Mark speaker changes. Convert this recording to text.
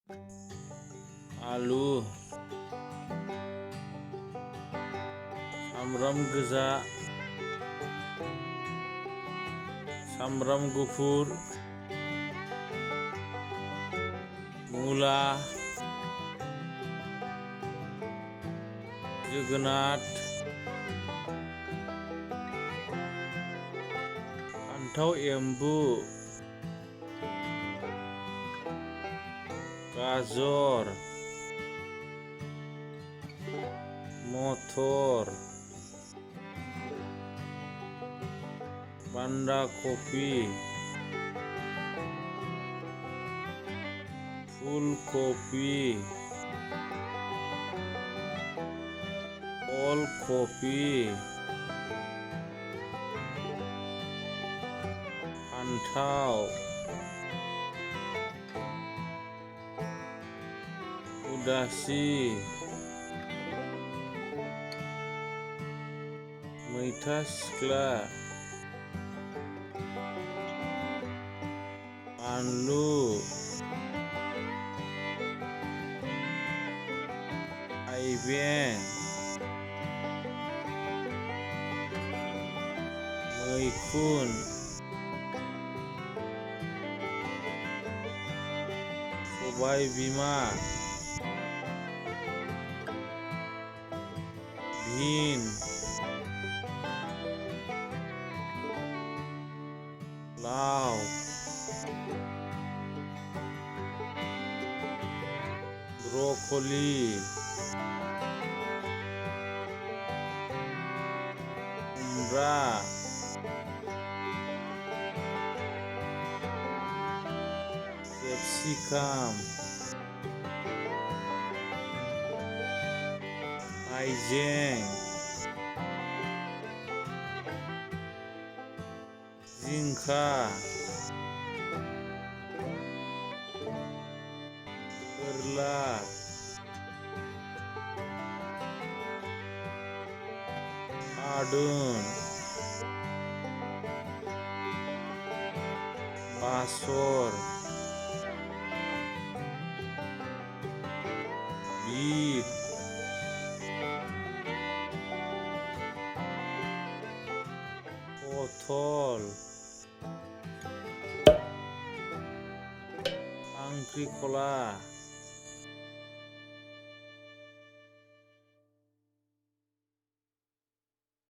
Speaker 1: आलु, सामब्राम गोजा, सामब्राम गुफुर, मुला, जोगोनार, फान्थाव एम्बु, गाजर, मटर, बान्दा कफि, फुलकफि, अलकफि, फान्थाव, उदासि, मैथा सिख्ला, बानलु, थाइबें, मैखुन, सबाय बिमा, बिन, लाव, ब्रकलि, खुमब्रा, केपसिकाम, हाइजें, जिंखा, फोरला, थादुन, बासर, बिट, पथल, खांख्रिखला।